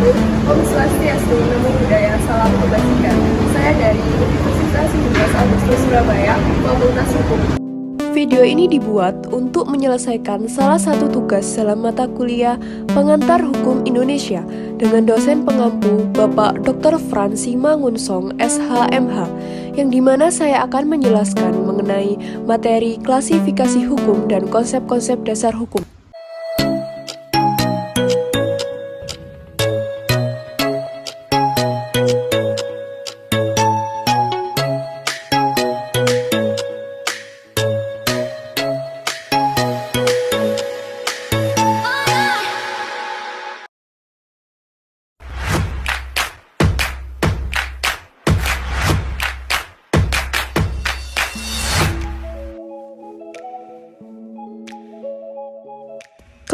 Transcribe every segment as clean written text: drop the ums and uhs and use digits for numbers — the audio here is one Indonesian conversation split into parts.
wabarakatuh. Om Swastiastu, Namo Buddhaya, Salam Kebajikan. Saya dari Universitas 17 Agustus Surabaya, Fakultas Hukum. Video ini dibuat untuk menyelesaikan salah satu tugas dalam mata kuliah Pengantar Hukum Indonesia dengan dosen pengampu Bapak Dr. Frans Simangunsong, SHMH, yang dimana saya akan menjelaskan mengenai materi klasifikasi hukum dan konsep-konsep dasar hukum.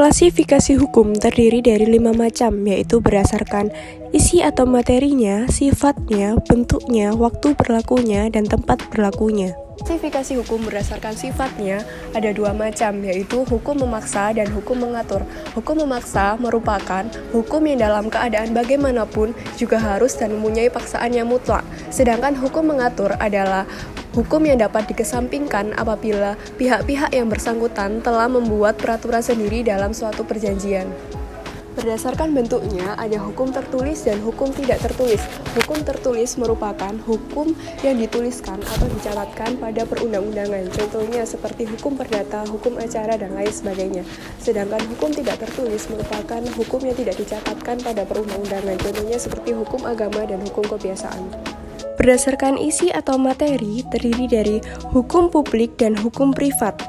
Klasifikasi hukum terdiri dari 5 macam, yaitu berdasarkan isi atau materinya, sifatnya, bentuknya, waktu berlakunya, dan tempat berlakunya. Klasifikasi hukum berdasarkan sifatnya ada 2 macam, yaitu hukum memaksa dan hukum mengatur. Hukum memaksa merupakan hukum yang dalam keadaan bagaimanapun juga harus dan mempunyai paksaan yang mutlak. Sedangkan hukum mengatur adalah hukum yang dapat dikesampingkan apabila pihak-pihak yang bersangkutan telah membuat peraturan sendiri dalam suatu perjanjian. Berdasarkan bentuknya, ada hukum tertulis dan hukum tidak tertulis. Hukum tertulis merupakan hukum yang dituliskan atau dicatatkan pada perundang-undangan. Contohnya seperti hukum perdata, hukum acara, dan lain sebagainya. Sedangkan hukum tidak tertulis merupakan hukum yang tidak dicatatkan pada perundang-undangan. Contohnya seperti hukum agama dan hukum kebiasaan. Berdasarkan isi atau materi, terdiri dari hukum publik dan hukum privat.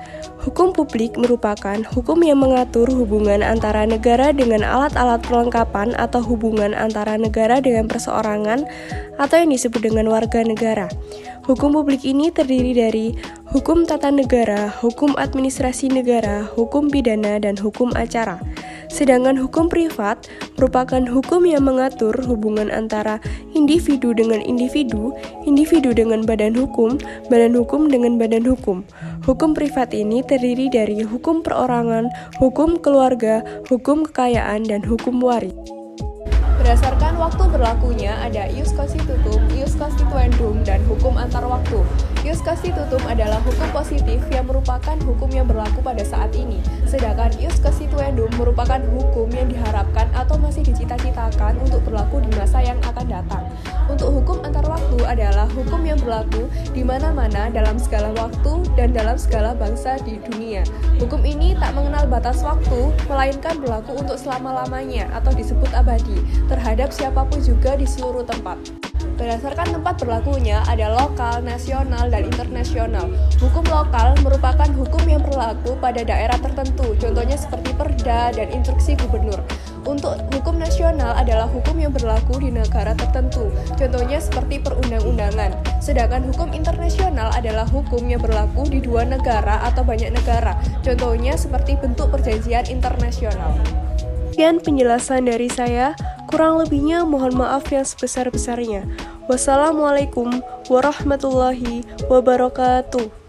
Hukum publik merupakan hukum yang mengatur hubungan antara negara dengan alat-alat perlengkapan atau hubungan antara negara dengan perseorangan atau yang disebut dengan warga negara. Hukum publik ini terdiri dari hukum tata negara, hukum administrasi negara, hukum pidana, dan hukum acara. Sedangkan hukum privat merupakan hukum yang mengatur hubungan antara individu dengan individu, individu dengan badan hukum dengan badan hukum. Hukum privat ini terdiri dari hukum perorangan, hukum keluarga, hukum kekayaan, dan hukum waris. Berdasarkan waktu berlakunya ada ius constitutum, ius constituendum, dan hukum antar waktu. Ius constitutum adalah hukum positif yang merupakan hukum yang berlaku pada saat ini. Sedangkan ius constituendum merupakan hukum yang diharapkan atau masih dicita-citakan untuk berlaku di masa yang akan datang. Untuk hukum antar waktu adalah hukum yang berlaku di mana-mana dalam segala waktu dan dalam segala bangsa di dunia. Hukum ini tak mengenal batas waktu, melainkan berlaku untuk selama-lamanya atau disebut abadi, terhadap siapapun juga di seluruh tempat. Berdasarkan tempat berlakunya ada lokal, nasional, dan internasional. Hukum lokal merupakan hukum yang berlaku pada daerah tertentu, contohnya seperti perda dan instruksi gubernur. Untuk hukum nasional adalah hukum yang berlaku di negara tertentu, contohnya seperti perundang-undangan. Sedangkan hukum internasional adalah hukum yang berlaku di 2 negara atau banyak negara, contohnya seperti bentuk perjanjian internasional. Sekian penjelasan dari saya, kurang lebihnya mohon maaf yang sebesar-besarnya. Wassalamualaikum warahmatullahi wabarakatuh.